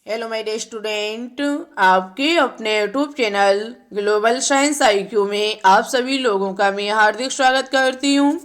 Hello my dear student, आपके अपने YouTube channel global science IQ में आप सभी लोगों का मैं हार्दिक स्वागत करती हूँ।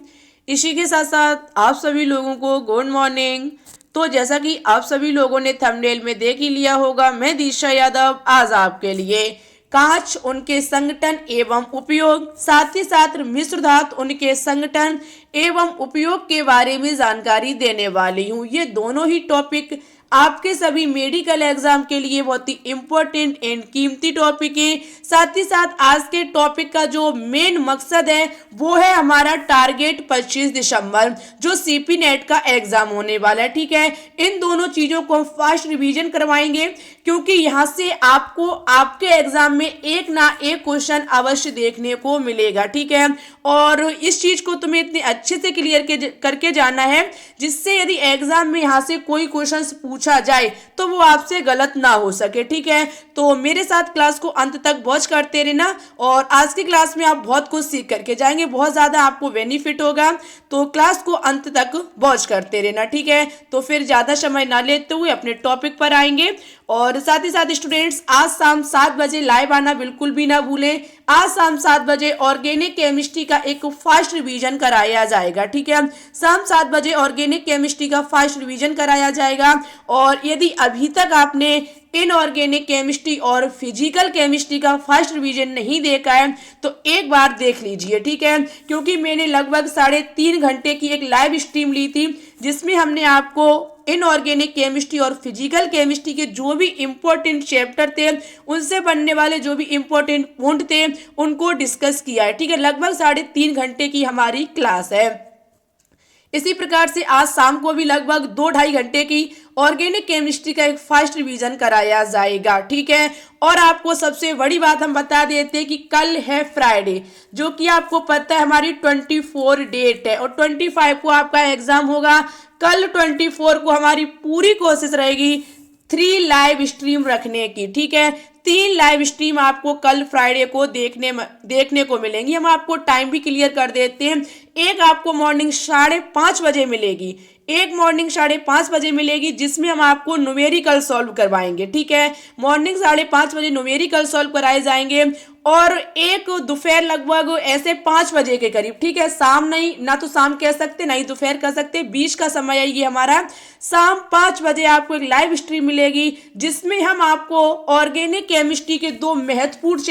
इसी के साथ साथ आप सभी लोगों को गुड मॉर्निंग। तो जैसा कि आप सभी लोगों ने थंबनेल में देख ही लिया होगा, मैं दिशा यादव आज आपके लिए कांच, उनके संगठन एवं उपयोग, साथ ही साथ मिश्र धातु, उनके संगठन एवं उपयोग के बारे में जानकारी देने वाली हूँ। ये दोनों ही टॉपिक आपके सभी मेडिकल एग्जाम के लिए बहुत ही इंपॉर्टेंट एंड कीमती टॉपिक है। साथ ही साथ आज के टॉपिक का जो मेन मकसद है वो है हमारा टारगेट 25 दिसंबर जो सीपी नेट का एग्जाम होने वाला है। ठीक है, इन दोनों चीजों को हम फास्ट रिवीजन करवाएंगे क्योंकि यहाँ से आपको आपके एग्जाम में एक ना एक क्वेश्चन अवश्य देखने को मिलेगा। ठीक है, और इस चीज को तुम्हें इतने अच्छे से क्लियर करके जाना है जिससे यदि एग्जाम में यहाँ से कोई क्वेश्चन पूछा जाए तो वो आपसे गलत ना हो सके। ठीक है, तो मेरे साथ क्लास को अंत तक वॉच करते रहना और आज की क्लास में आप बहुत कुछ सीख करके जाएंगे, बहुत ज्यादा आपको बेनिफिट होगा। तो क्लास को अंत तक वॉच करते रहना। ठीक है, तो फिर ज्यादा समय ना लेते हुए अपने टॉपिक पर आएंगे। और साथ ही साथ स्टूडेंट्स, आज शाम 7 बजे लाइव आना बिल्कुल भी ना भूलें। आज शाम 7 बजे ऑर्गेनिक केमिस्ट्री का एक फास्ट रिवीजन कराया जाएगा। ठीक है, शाम 7 बजे ऑर्गेनिक केमिस्ट्री का फास्ट रिवीजन कराया जाएगा। और यदि अभी तक आपने इनऑर्गेनिक केमिस्ट्री और फिजिकल केमिस्ट्री का फास्ट रिवीजन नहीं देखा है तो एक बार देख लीजिए। ठीक है, क्योंकि मैंने लगभग 3.5 घंटे की एक लाइव स्ट्रीम ली थी जिसमें हमने आपको इनऑर्गेनिक केमिस्ट्री और फिजिकल केमिस्ट्री के जो भी इंपॉर्टेंट चैप्टर थे, उनसे बनने वाले जो भी इंपॉर्टेंट पॉइंट थे उनको डिस्कस किया है। ठीक है, लगभग 3.5 घंटे की हमारी क्लास है। इसी प्रकार से आज शाम को भी लगभग 2-2.5 घंटे की ऑर्गेनिक केमिस्ट्री का एक फास्ट रिवीजन कराया जाएगा। ठीक है, और आपको सबसे बड़ी बात हम बता देते हैं कि कल है फ्राइडे, जो कि आपको पता है हमारी 24 डेट है और 25 को आपका एग्जाम होगा। कल 24 को हमारी पूरी कोशिश रहेगी 3 लाइव स्ट्रीम रखने की। ठीक है, 3 लाइव स्ट्रीम आपको कल फ्राइडे को देखने को मिलेंगी। हम आपको टाइम भी क्लियर कर देते हैं। एक आपको मॉर्निंग 5:30 बजे मिलेगी, एक मॉर्निंग 5:30 बजे मिलेगी जिसमें हम आपको न्यूमेरिकल सॉल्व करवाएंगे। ठीक है, मॉर्निंग 5:30 बजे न्यूमेरिकल सॉल्व कराए जाएंगे और एक दोपहर लगभग ऐसे 5 बजे के करीब। ठीक है, शाम नहीं, ना तो शाम कह सकते ना ही दोपहर कह सकते, बीच का समय है ये हमारा। शाम 5 बजे आपको एक लाइव स्ट्रीम मिलेगी जिसमें हम आपको ऑर्गेनिक केमिस्ट्री के दो महत्वपूर्ण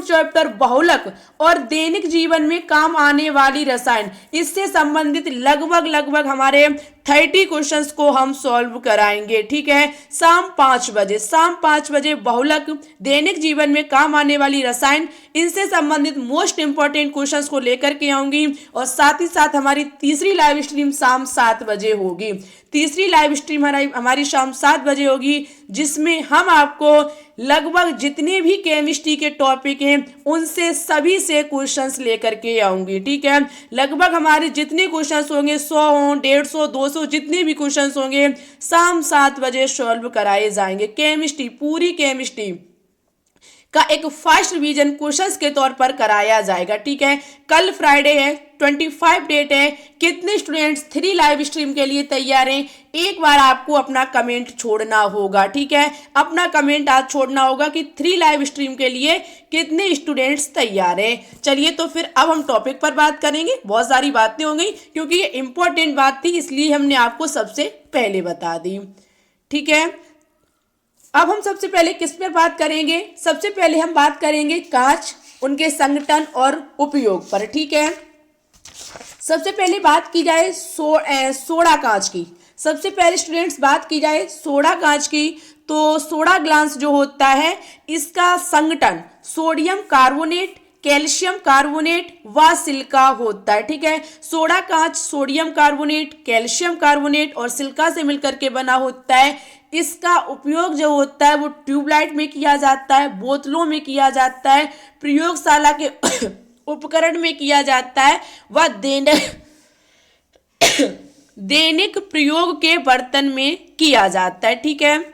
चैप्टर बहुलक और दैनिक जीवन में काम आने वाली रसायन, इससे संबंधित लगभग हमारे 30 क्वेश्चंस को हम सॉल्व कराएंगे। ठीक है, शाम 5 बजे बहुलक, दैनिक जीवन में काम आने वाली रसायन, इनसे संबंधित मोस्ट इंपॉर्टेंट क्वेश्चंस को लेकर के आऊंगी। और साथ ही साथ हमारी तीसरी लाइव स्ट्रीम शाम 7 बजे होगी। तीसरी लाइव स्ट्रीम हमारी शाम 7 बजे होगी जिसमें हम आपको लगभग जितने भी केमिस्ट्री के टॉपिक हैं उनसे सभी से क्वेश्चंस लेकर के आऊंगी। ठीक है, लगभग हमारे जितने क्वेश्चंस होंगे 100 हो, 150, 200 जितने भी क्वेश्चंस होंगे शाम 7 बजे सॉल्व कराए जाएंगे। केमिस्ट्री, पूरी केमिस्ट्री का एक फास्ट रिवीजन क्वेश्चंस के तौर पर कराया जाएगा। ठीक है, कल फ्राइडे है, 25 डेट है। कितने स्टूडेंट्स 3 लाइव स्ट्रीम के लिए तैयार हैं, एक बार आपको अपना कमेंट छोड़ना होगा। ठीक है, अपना कमेंट आज छोड़ना होगा कि 3 लाइव स्ट्रीम के लिए कितने स्टूडेंट्स तैयार हैं। चलिए, तो फिर अब हम टॉपिक पर बात करेंगे। बहुत सारी बातें हो गई क्योंकि ये इंपॉर्टेंट बात थी इसलिए हमने आपको सबसे पहले बता दी। ठीक है, अब हम सबसे पहले किस पर बात करेंगे? सबसे पहले हम बात करेंगे कांच, उनके संगठन और उपयोग पर। ठीक है, सबसे पहले बात की जाए सोडा कांच की। सबसे पहले स्टूडेंट्स बात की जाए सोडा कांच की तो सोडा ग्लास जो होता है इसका संगठन सोडियम कार्बोनेट, कैल्शियम कार्बोनेट व सिलिका होता है। ठीक है, सोडा कांच सोडियम कार्बोनेट, कैल्शियम कार्बोनेट और सिलिका से मिलकर के बना होता है। इसका उपयोग जो होता है वो ट्यूबलाइट में किया जाता है, बोतलों में किया जाता है, प्रयोगशाला के उपकरण में किया जाता है व दैनिक प्रयोग के बर्तन में किया जाता है। ठीक है,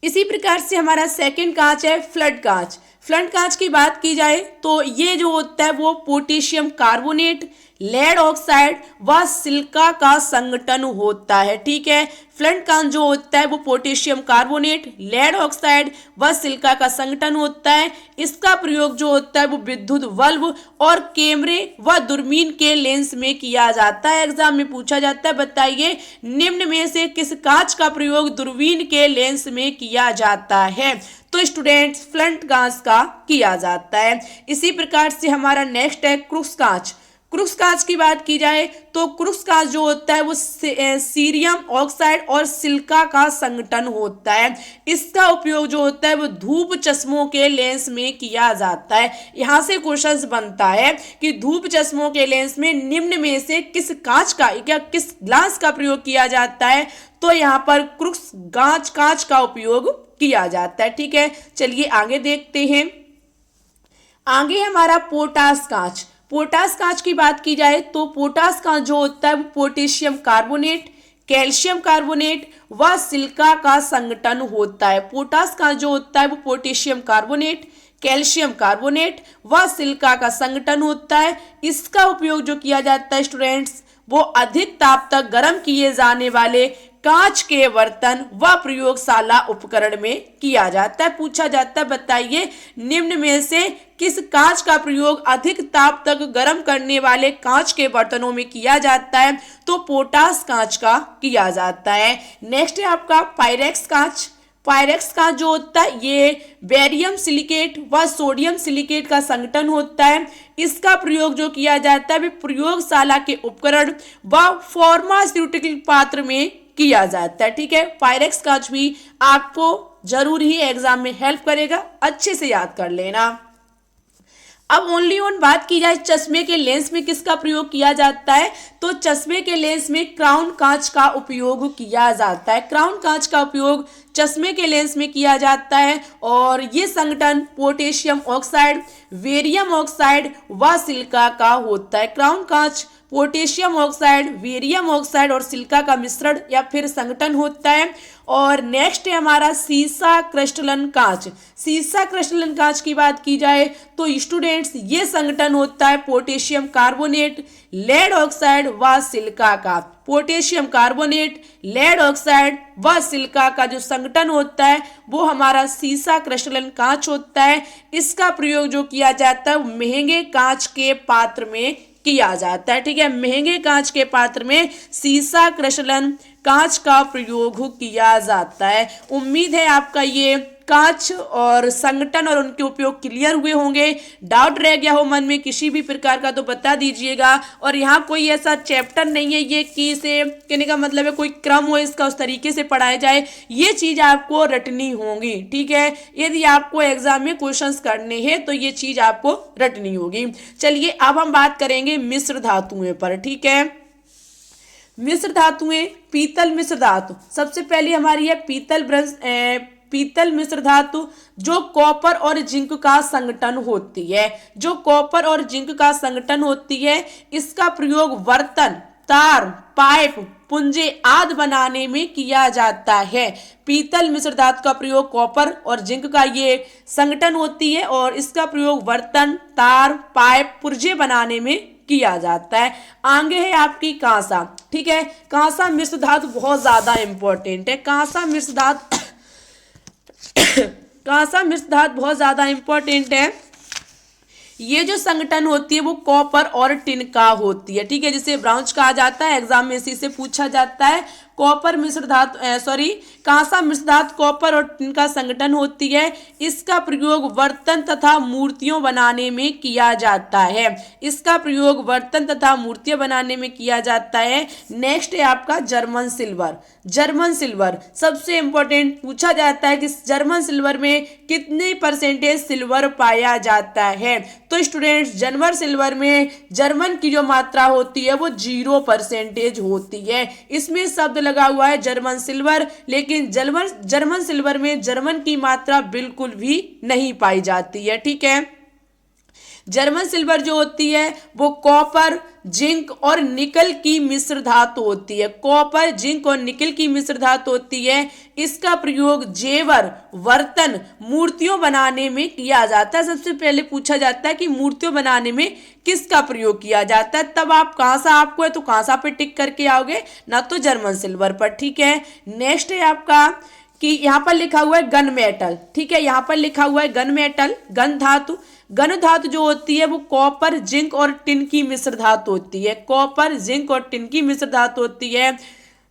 इसी प्रकार से हमारा सेकंड कांच है फ्लड कांच। फ्लड कांच की बात की जाए तो ये जो होता है वो पोटेशियम कार्बोनेट, लेड ऑक्साइड व सिलिका का संगठन होता है। ठीक है, फ्लंट कांच जो होता है वो पोटेशियम कार्बोनेट, लेड ऑक्साइड व सिलिका का संगठन होता है। इसका प्रयोग जो होता है वो विद्युत बल्ब और कैमरे व दूरबीन के लेंस में किया जाता है। एग्जाम में पूछा जाता है, बताइए निम्न में से किस कांच का प्रयोग दूरबीन के लेंस में किया जाता है। तो स्टूडेंट्स फ्लंट कांच का किया जाता है। इसी प्रकार से हमारा नेक्स्ट है क्रूक्स कांच। क्रूक्स कांच की बात की जाए तो क्रूक्स कांच जो होता है वो सीरियम ऑक्साइड और सिलिका का संगठन होता है। इसका उपयोग जो होता है वो धूप चश्मों के लेंस में किया जाता है। यहाँ से क्वेश्चन बनता है कि धूप चश्मों के लेंस में निम्न में से किस कांच का या किस ग्लास का प्रयोग किया जाता है। तो यहाँ पर क्रूक्स कांच का उपयोग किया जाता है। ठीक है, चलिए आगे देखते हैं। आगे हमारा पोटास कांच। पोटास कांच की बात की जाए तो पोटास कांच जो होता है वो पोटेशियम कार्बोनेट, कैल्शियम कार्बोनेट व सिलिका का संगठन होता है। पोटास कांच जो होता है वो पोटेशियम कार्बोनेट, कैल्शियम कार्बोनेट व सिलिका का संगठन होता है। इसका उपयोग जो किया जाता है स्टूडेंट्स वो अधिक ताप तक गर्म किए जाने वाले कांच के बर्तन व प्रयोगशाला उपकरण में किया जाता है। पूछा जाता है, बताइए निम्न में से किस कांच का प्रयोग अधिक ताप तक गर्म करने वाले कांच के बर्तनों में किया जाता है। तो पोटास कांच का किया जाता है। नेक्स्ट है आपका पायरेक्स कांच। पायरेक्स कांच जो होता है ये बेरियम सिलिकेट व सोडियम सिलिकेट का संगठन होता है। इसका प्रयोग जो किया जाता है प्रयोगशाला के उपकरण व फार्मास्यूटिकल पात्र में किया जाता है। ठीक है, पायरेक्स कांच भी आपको जरूर ही एग्जाम में हेल्प करेगा, अच्छे से याद कर लेना। अब ओनली ऑन बात की जाए चश्मे के लेंस में किसका प्रयोग किया जाता है। तो चश्मे के लेंस में क्राउन कांच का उपयोग किया जाता है। क्राउन कांच का उपयोग चश्मे के लेंस में किया जाता है और ये संगठन पोटेशियम ऑक्साइड, वेरियम ऑक्साइड व सिलिका का होता है। क्राउन कांच पोटेशियम ऑक्साइड, वेरियम ऑक्साइड और सिलिका का मिश्रण या फिर संगठन होता है। और नेक्स्ट है हमारा सीसा क्रिस्टलन कांच। सीसा क्रिस्टलन कांच की बात की जाए तो स्टूडेंट्स ये संगठन होता है पोटेशियम कार्बोनेट, लेड ऑक्साइड व सिलिका का। पोटेशियम कार्बोनेट, लेड ऑक्साइड व सिलिका का जो संगठन होता है वो हमारा सीसा क्रिस्टलन कांच होता है। इसका प्रयोग जो किया जाता है महंगे कांच के पात्र में किया जाता है। ठीक है, महंगे कांच के पात्र में सीसा क्रिस्टलन कांच का प्रयोग किया जाता है। उम्मीद है आपका ये कांच और संगठन और उनके उपयोग क्लियर हुए होंगे। डाउट रह गया हो मन में किसी भी प्रकार का तो बता दीजिएगा। और यहाँ कोई ऐसा चैप्टर नहीं है ये कि इसे कहने का मतलब है कोई क्रम हो इसका उस तरीके से पढ़ाया जाए, ये चीज आपको रटनी होगी। ठीक है, यदि आपको एग्जाम में क्वेश्चंस करने हैं तो ये चीज आपको रटनी होगी। चलिए अब हम बात करेंगे मिश्र धातुएं पर। ठीक है, मिश्र धातुएं, पीतल मिश्र धातु सबसे पहले हमारी है पीतल मिश्र धातु जो कॉपर और जिंक का संगठन होती है। जो कॉपर और जिंक का संगठन होती है इसका प्रयोग बर्तन, तार, पाइप, पुंजे आदि बनाने में किया जाता है। पीतल मिश्र धातु का प्रयोग कॉपर और जिंक का ये संगठन होती है और इसका प्रयोग बर्तन, तार, पाइप, पुर्जे बनाने में किया जाता है। आगे है आपकी कांसा। ठीक है, कांसा मिश्र धातु बहुत ज्यादा इंपॉर्टेंट है। कांसा मिश्र धातु कांसा मिश्र धातु बहुत ज्यादा इंपॉर्टेंट है। ये जो संगठन होती है वो कॉपर और टिन का होती है। ठीक है, जिसे ब्राउन्ज कहा जाता है, एग्जाम में इसी से पूछा जाता है। कॉपर मिश्र धातु कांसा मिश्र धातु कॉपर और टिन का संगठन होती है। इसका प्रयोग बर्तन तथा मूर्तियों बनाने में किया जाता है। इसका प्रयोग बर्तन तथा मूर्तियां बनाने में किया जाता है। नेक्स्ट है आपका जर्मन सिल्वर। जर्मन सिल्वर सबसे इंपॉर्टेंट पूछा जाता है कि जर्मन सिल्वर में कितने परसेंटेज सिल्वर पाया जाता है। तो स्टूडेंट्स सिल्वर में जर्मन की जो मात्रा होती है वो 0% होती है। इसमें शब्द लगा हुआ है जर्मन सिल्वर, लेकिन जर्मन सिल्वर में जर्मन की मात्रा बिल्कुल भी नहीं पाई जाती है। ठीक है, जर्मन सिल्वर जो होती है वो कॉपर, जिंक और निकल की मिश्र धातु होती है। कॉपर, जिंक और निकल की मिश्र धातु होती है। इसका प्रयोग जेवर, बर्तन, मूर्तियों बनाने में किया जाता है। सबसे पहले पूछा जाता है कि मूर्तियों बनाने में किसका प्रयोग किया जाता है, तब आप कहां सा आपको है तो कहां सा पे टिक करके आओगे, ना तो जर्मन सिल्वर पर। ठीक है, नेक्स्ट है आपका कि यहाँ पर लिखा हुआ है गन मेटल। ठीक है, यहाँ पर लिखा हुआ है गन मेटल, गन धातु। गन धातु जो होती है वो कॉपर, जिंक और टिन की मिश्र धातु होती है। कॉपर, जिंक और टिन की मिश्र धातु होती है,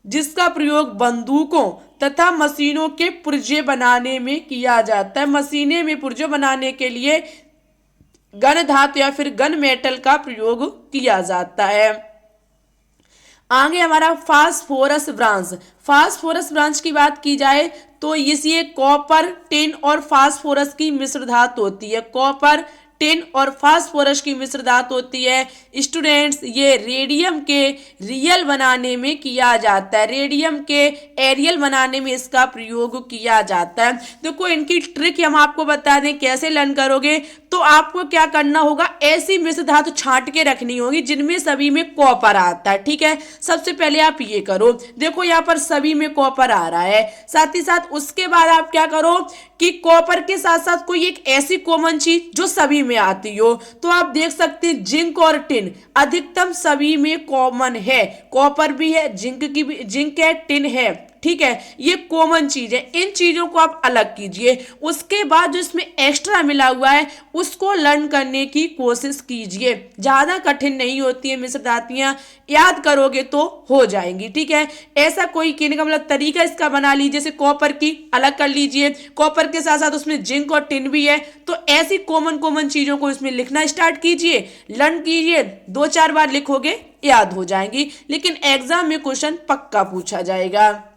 जिसका प्रयोग बंदूकों तथा मशीनों के पुर्जे बनाने में किया जाता है। मशीनें में पुर्जे बनाने के लिए गन धातु या फिर गन मेटल का प्रयोग किया जाता है। आगे हमारा फास्फोरस ब्रांच। फास्फोरस ब्रांच की बात की जाए तो ये कॉपर, टिन और फास्फोरस की मिश्र धातु होती है। कॉपर, टिन और फास्फोरस की मिश्र धातु होती है। स्टूडेंट्स, ये रेडियम के रियल बनाने में किया जाता है। रेडियम के एरियल बनाने में इसका प्रयोग किया जाता है। देखो इनकी ट्रिक हम आपको बता दें कैसे लर्न करोगे, तो आपको क्या करना होगा, ऐसी मिश्र धातु छांट के रखनी होगी जिनमें सभी में कॉपर आता है। ठीक है, सबसे पहले आप ये करो, देखो यहाँ पर सभी में कॉपर आ रहा है। साथ ही साथ उसके बाद आप क्या करो कि कॉपर के साथ साथ कोई एक ऐसी कॉमन चीज जो सभी में आती हो, तो आप देख सकते हैं जिंक और टिन अधिकतम सभी में कॉमन है। कॉपर भी है, जिंक है, टिन है। ठीक है, ये कॉमन चीज है। इन चीजों को आप अलग कीजिए। उसके बाद जो इसमें एक्स्ट्रा मिला हुआ है उसको लर्न करने की कोशिश कीजिए। ज्यादा कठिन नहीं होती है मिश्र धातुएं, याद करोगे तो हो जाएंगी। ठीक है, ऐसा कोई कहने का मतलब तरीका इसका बना लीजिए। जैसे कॉपर की अलग कर लीजिए, कॉपर के साथ साथ उसमें जिंक और टिन भी है, तो ऐसी कॉमन चीजों को इसमें लिखना स्टार्ट कीजिए, लर्न कीजिए। 2-4 बार लिखोगे याद हो जाएंगी, लेकिन एग्जाम में क्वेश्चन पक्का पूछा जाएगा।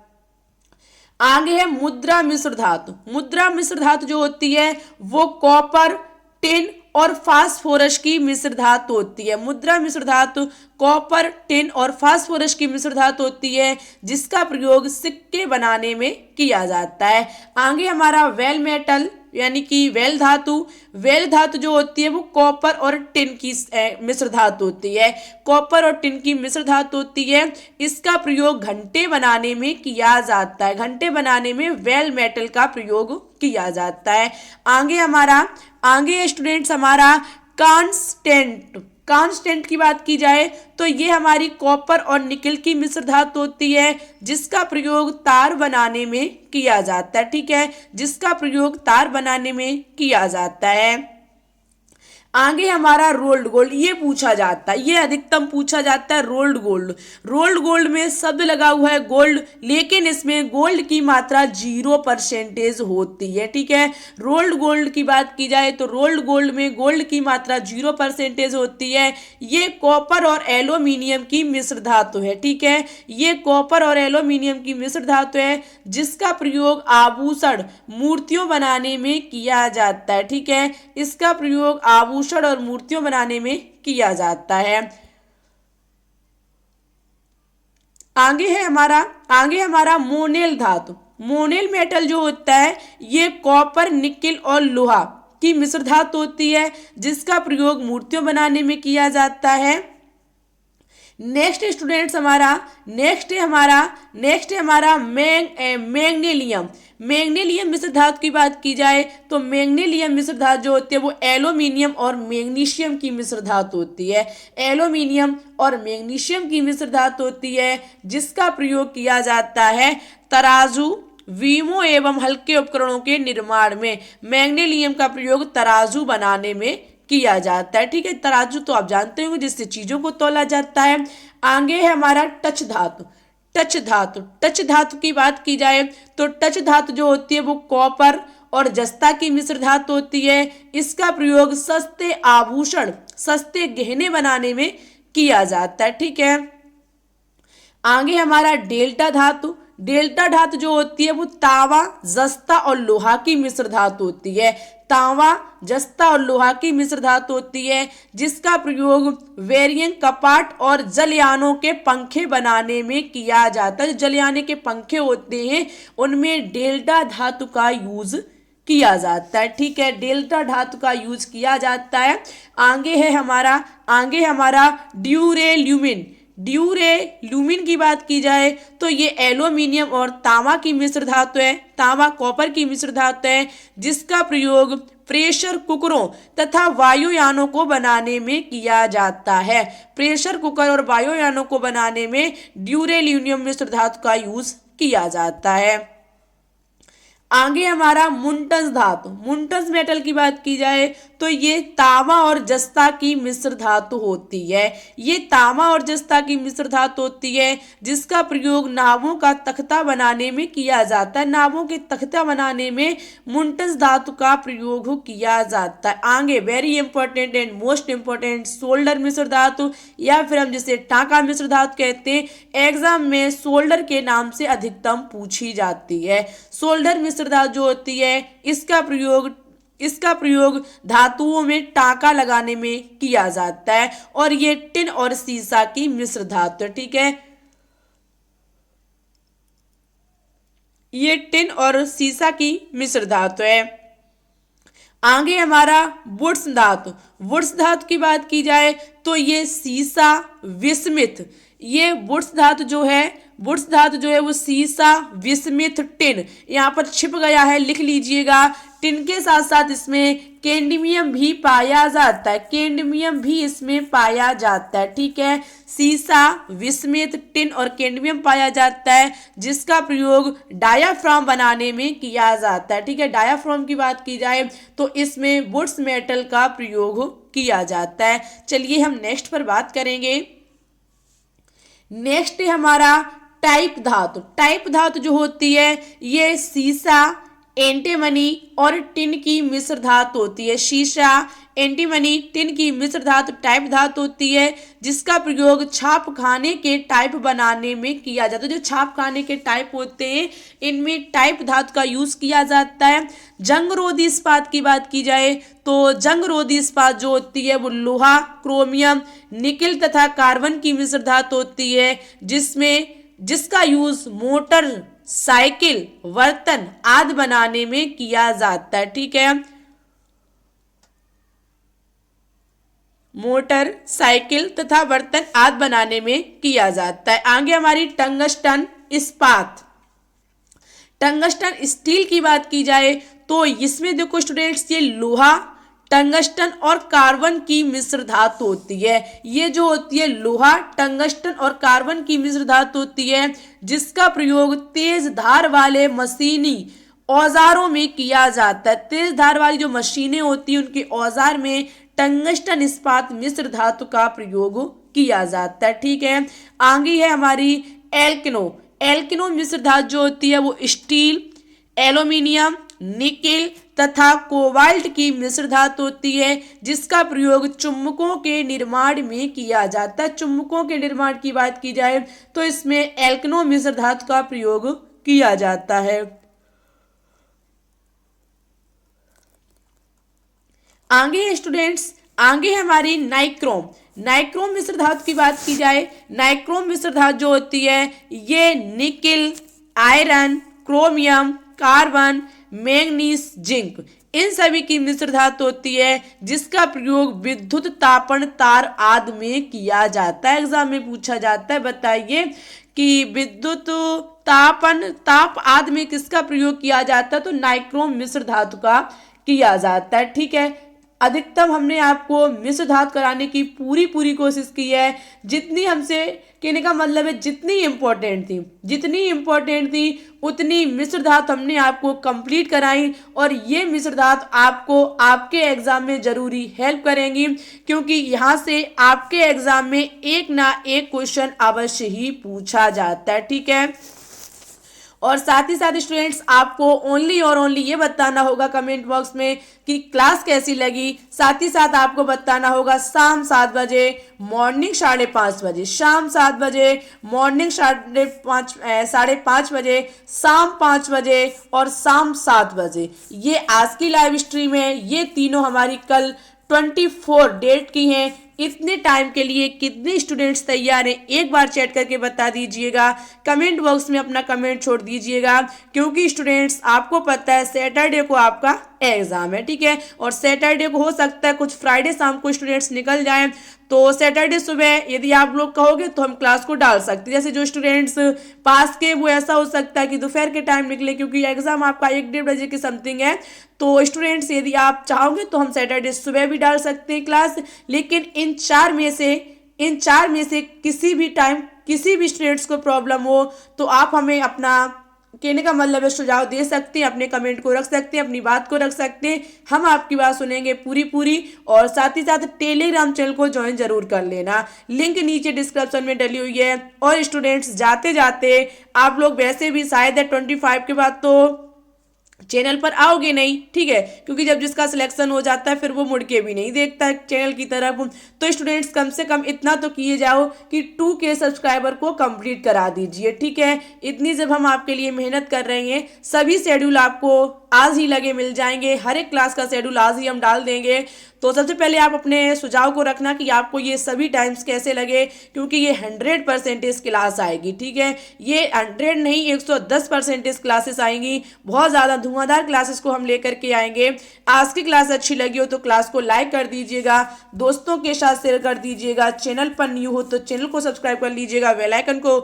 आगे है मुद्रा मिश्र धातु। मुद्रा मिश्र धातु जो होती है वो कॉपर, टिन और फास्फोरस की मिश्र धातु होती है। मुद्रा मिश्र धातु कॉपर, टिन और फास्फोरस की मिश्र धातु होती है, जिसका प्रयोग सिक्के बनाने में किया जाता है। आगे हमारा वेल मेटल यानी कि वेल धातु। वेल धातु जो होती है वो कॉपर और टिन की मिश्र धातु होती है। कॉपर और टिन की मिश्र धातु होती है, इसका प्रयोग घंटे बनाने में किया जाता है। घंटे बनाने में वेल मेटल का प्रयोग किया जाता है। आगे स्टूडेंट्स हमारा कांस्टेंट की बात की जाए तो ये हमारी कॉपर और निकल की मिश्र धातु होती है, जिसका प्रयोग तार बनाने में किया जाता है। ठीक है, जिसका प्रयोग तार बनाने में किया जाता है। आगे हमारा रोल्ड गोल्ड, ये पूछा जाता है, ये अधिकतम पूछा जाता है। रोल्ड गोल्ड, रोल्ड गोल्ड में शब्द लगा हुआ है गोल्ड, लेकिन इसमें गोल्ड की मात्रा 0% होती है। ठीक है, रोल्ड गोल्ड की बात की जाए तो रोल्ड गोल्ड में गोल्ड की मात्रा 0% होती है। ये कॉपर और एल्यूमिनियम की मिश्र धातु है। ठीक है, ये कॉपर और एल्यूमिनियम की मिश्र धातु है, जिसका प्रयोग आभूषण, मूर्तियों बनाने में किया जाता है। ठीक है, इसका प्रयोग आभूषण और मूर्तियों बनाने में किया जाता है। आगे हमारा मोनेल धातु। मोनेल मेटल जो होता है ये कॉपर, निकल और लोहा की मिश्र धातु होती है, जिसका प्रयोग मूर्तियों बनाने में किया जाता है। नेक्स्ट स्टूडेंट्स नेक्स्ट है हमारा मैग्नीशियम। मैग्नीशियम मिश्र धातु की बात की जाए तो मैग्नीशियम मिश्र धातु जो होती है वो एल्यूमिनियम और मैग्नीशियम की मिश्र धातु होती है। एल्यूमिनियम और मैग्नीशियम की मिश्र धातु होती है, जिसका प्रयोग किया जाता है तराजू, वीमों एवं हल्के उपकरणों के निर्माण में। मैग्नीशियम का प्रयोग तराजू बनाने में किया जाता है। ठीक है, तराजू तो आप जानते होंगे जिससे चीजों को तौला जाता है। आगे है हमारा टच धातु। टच धातु की बात की जाए तो टच धातु जो होती है वो कॉपर और जस्ता की मिश्र धातु होती है। इसका प्रयोग सस्ते आभूषण, सस्ते गहने बनाने में किया जाता है। ठीक है, आगे हमारा डेल्टा धातु। डेल्टा धातु जो होती है वो तांबा, जस्ता और लोहा की मिश्र धातु होती है। तांबा, जस्ता और लोहा की मिश्र धातु होती है, जिसका प्रयोग वेरियंग, कपाट और जलयानों के पंखे बनाने में किया जाता है। जलयाने के पंखे होते हैं उनमें डेल्टा धातु का यूज किया जाता है। ठीक है, डेल्टा धातु का यूज किया जाता है। आगे हमारा ड्यूरेल्यूमिन। ड्यूरेल्यूमिन की बात की जाए तो ये एल्यूमिनियम और तांबा की मिश्र धातु है, तांबा कॉपर की मिश्र धातु है, जिसका प्रयोग प्रेशर कुकरों तथा वायुयानों को बनाने में किया जाता है। प्रेशर कुकर और वायुयानों को बनाने में ड्यूरेल्यूमिनियम मिश्र धातु का यूज किया जाता है। आगे हमारा मुंटस धातु। मुंटस मेटल की बात की जाए तो ये तांबा और जस्ता की मिश्र धातु होती है। ये तांबा और जस्ता की मिश्र धातु होती है, जिसका प्रयोग नावों का तख्ता बनाने में किया जाता है। नावों के तख्ता बनाने में मुंटस धातु का प्रयोग किया जाता है। आगे very important and most important solder मिश्र धातु, या फिर हम जिसे टांका मिश्र धातु कहते हैं, एग्जाम में सोल्डर के नाम से अधिकतम पूछी जाती है। सोल्डर मिश्र धातु जो होती है, इसका प्रयोग धातुओं में टांका लगाने में किया जाता है, और ये टिन और सीसा की मिश्र धातु है। ठीक है, ये टिन और सीसा की मिश्र धातु है। आगे हमारा वुड्स धातु। वुड्स धातु की बात की जाए तो ये सीसा विस्मित, ये वुड्स धातु जो है वो सीसा विस्मित टिन, यहाँ पर छिप गया है, लिख लीजिएगा। टिन के साथ साथ इसमें कैडमियम भी पाया जाता है, कैडमियम भी इसमें पाया जाता है। ठीक है, सीसा विस्मित टिन और कैडमियम पाया जाता है, जिसका प्रयोग डायाफ्राम बनाने में किया जाता है। ठीक है, डायाफ्राम की बात की जाए तो इसमें वुड्स मेटल का प्रयोग किया जाता है। चलिए हम नेक्स्ट पर बात करेंगे। नेक्स्ट है हमारा टाइप धातु। टाइप धातु जो होती है ये सीसा, एंटीमनी और टिन की मिश्र धातु होती है। शीशा, एंटीमनी, टिन की मिश्र धातु टाइप धातु होती है, जिसका प्रयोग छाप खाने के टाइप बनाने में किया जाता है। जो छाप खाने के टाइप होते हैं, इनमें टाइप धातु का यूज किया जाता है। जंगरोधी इस्पात की बात की जाए तो जंगरोधी इस्पात जो होती है वो लोहा, क्रोमियम, निकिल तथा कार्बन की मिश्र धातु होती है, जिसका यूज मोटर, साइकिल, बर्तन आदि बनाने में किया जाता है। ठीक है, मोटर, साइकिल तथा बर्तन आदि बनाने में किया जाता है। आगे हमारी टंगस्टन इस्पात। टंगस्टन स्टील की बात की जाए तो इसमें देखो स्टूडेंट्स, ये लोहा, टंगस्टन और कार्बन की मिश्र धातु होती है। ये जो होती है लोहा, टंगस्टन और कार्बन की मिश्र धातु होती है, जिसका प्रयोग तेज धार वाले मशीनी औजारों में किया जाता है। तेज धार वाली जो मशीनें होती हैं उनके औजार में टंगस्टन इस्पात मिश्र धातु का प्रयोग किया जाता है। ठीक है, आगे है हमारी एल्किनो। एल्किनो मिश्र धातु जो होती है वो स्टील, एल्यूमिनियम, निकिल तथा कोबाल्ट की मिश्र धातु होती है, जिसका प्रयोग चुम्बकों के निर्माण में किया जाता है। चुम्बकों के निर्माण की बात की जाए तो इसमें एल्किनो मिश्र धातु का प्रयोग किया जाता है। आगे स्टूडेंट्स, आगे हमारी नाइक्रोम। नाइक्रोम मिश्र धातु की बात की जाए, नाइक्रोम मिश्र धातु जो होती है ये nickel, iron, chromium, carbon, manganese, zinc इन सभी की मिश्र धातु होती है, जिसका प्रयोग विद्युत तापन तार आदि में किया जाता है। एग्जाम में पूछा जाता है, बताइए कि विद्युत ताप आदि में किसका प्रयोग किया जाता है, तो नाइक्रोम मिश्र धातु का किया जाता है। ठीक है, अधिकतम हमने आपको मिश्र धातु कराने की पूरी कोशिश की है। जितनी हमसे कहने का मतलब है जितनी इम्पोर्टेंट थी उतनी मिश्र धातु हमने आपको कंप्लीट कराई, और ये मिश्र धातु आपको आपके एग्जाम में जरूरी हेल्प करेंगी, क्योंकि यहाँ से आपके एग्जाम में एक ना एक क्वेश्चन अवश्य ही पूछा जाता है। ठीक है, और साथ ही साथ स्टूडेंट्स आपको ओनली और ओनली ये बताना होगा कमेंट बॉक्स में कि क्लास कैसी लगी। साथ ही साथ आपको बताना होगा शाम 7 बजे, मॉर्निंग 5:30 बजे, शाम 7 बजे, मॉर्निंग 5:30 बजे, शाम 5 बजे और शाम 7 बजे। ये आज की लाइव स्ट्रीम है, ये तीनों हमारी कल 24 डेट की हैं। इतने टाइम के लिए कितने स्टूडेंट्स तैयार हैं, एक बार चैट करके बता दीजिएगा। कमेंट बॉक्स में अपना कमेंट छोड़ दीजिएगा, क्योंकि स्टूडेंट्स आपको पता है सैटरडे को आपका एग्जाम है, ठीक है। और सैटरडे को हो सकता है कुछ फ्राइडे शाम को स्टूडेंट्स निकल जाएं, तो सैटरडे सुबह यदि आप लोग कहोगे तो हम क्लास को डाल सकते हैं। जैसे जो स्टूडेंट्स पास के वो ऐसा हो सकता है कि दोपहर के टाइम निकले, क्योंकि एग्जाम आपका 1-1:30 बजे की समथिंग है। तो स्टूडेंट्स यदि आप चाहोगे तो हम सैटरडे सुबह भी डाल सकते हैं क्लास। लेकिन इन चार में से किसी भी टाइम किसी भी स्टूडेंट्स को प्रॉब्लम हो तो आप हमें अपना कहने का मतलब है सुझाव दे सकते हैं, अपने कमेंट को रख सकते हैं, अपनी बात को रख सकते हैं। हम आपकी बात सुनेंगे पूरी। और साथ ही साथ टेलीग्राम चैनल को ज्वाइन जरूर कर लेना, लिंक नीचे डिस्क्रिप्शन में डली हुई है। और स्टूडेंट्स जाते जाते आप लोग वैसे भी शायद 25 के बाद तो चैनल पर आओगे नहीं, ठीक है, क्योंकि जब जिसका सिलेक्शन हो जाता है फिर वो मुड़ के भी नहीं देखता है चैनल की तरफ। तो स्टूडेंट्स कम से कम इतना तो किए जाओ कि 2K सब्सक्राइबर को कंप्लीट करा दीजिए, ठीक है। इतनी जब हम आपके लिए मेहनत कर रहे हैं, सभी शेड्यूल आपको आज ही लगे मिल जाएंगे, हर एक क्लास का शेड्यूल आज ही हम डाल देंगे। तो सबसे पहले आप अपने सुझाव को रखना कि आपको ये सभी टाइम्स कैसे लगे, क्योंकि ये 100% क्लास आएगी, ठीक है। ये 100 नहीं 110% क्लासेस आएंगी, बहुत ज़्यादा धुआंधार क्लासेस को हम लेकर के आएंगे। आज की क्लास अच्छी लगी हो तो क्लास को लाइक कर दीजिएगा, दोस्तों के साथ शेयर कर दीजिएगा, चैनल पर न्यू हो तो चैनल को सब्सक्राइब कर लीजिएगा, बेल आइकन को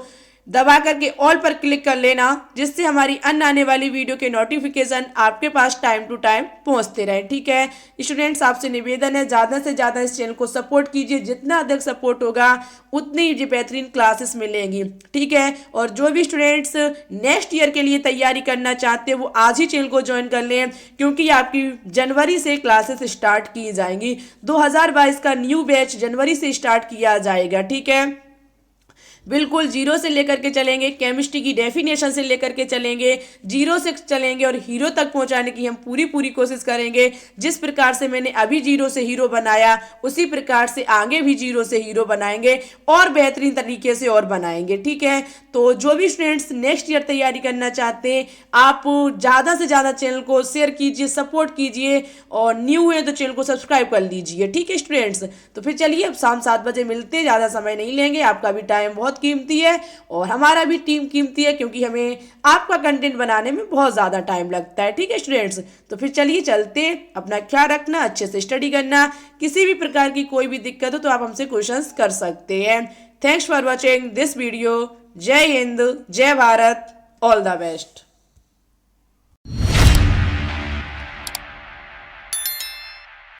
दबा करके ऑल पर क्लिक कर लेना, जिससे हमारी अन्य आने वाली वीडियो के नोटिफिकेशन आपके पास टाइम टू टाइम पहुंचते रहे, ठीक है। स्टूडेंट्स आपसे निवेदन है ज़्यादा से ज़्यादा इस चैनल को सपोर्ट कीजिए, जितना अधिक सपोर्ट होगा उतनी ही बेहतरीन क्लासेस मिलेंगी, ठीक है। और जो भी स्टूडेंट्स नेक्स्ट ईयर के लिए तैयारी करना चाहते हैं वो आज ही चैनल को ज्वाइन कर लें, क्योंकि आपकी जनवरी से क्लासेस स्टार्ट की जाएंगी। 2022 का न्यू बैच जनवरी से स्टार्ट किया जाएगा, ठीक है। बिल्कुल जीरो से लेकर के चलेंगे, केमिस्ट्री की डेफिनेशन से लेकर के चलेंगे, जीरो से चलेंगे और हीरो तक पहुंचाने की हम पूरी कोशिश करेंगे। जिस प्रकार से मैंने अभी जीरो से हीरो बनाया उसी प्रकार से आगे भी जीरो से हीरो बनाएंगे और बेहतरीन तरीके से और बनाएंगे, ठीक है। तो जो भी स्टूडेंट्स नेक्स्ट ईयर तैयारी करना चाहते हैं आप ज़्यादा से ज़्यादा चैनल को शेयर कीजिए, सपोर्ट कीजिए, और न्यू है तो चैनल को सब्सक्राइब कर लीजिए, ठीक है स्टूडेंट्स। तो फिर चलिए अब शाम 7 बजे मिलते हैं, ज़्यादा समय नहीं लेंगे, आपका भी टाइम बहुत कीमती है और हमारा भी टीम कीमती है, क्योंकि हमें आपका कंटेंट बनाने में बहुत ज़्यादा टाइम लगता है, ठीक है स्टूडेंट्स। तो फिर चलिए चलते, अपना ख्याल रखना, अच्छे से स्टडी करना, किसी भी प्रकार की कोई भी दिक्कत हो तो आप हमसे क्वेश्चंस कर सकते हैं। Thanks for watching this video. जय हिंद, जय भारत, ऑल द बेस्ट।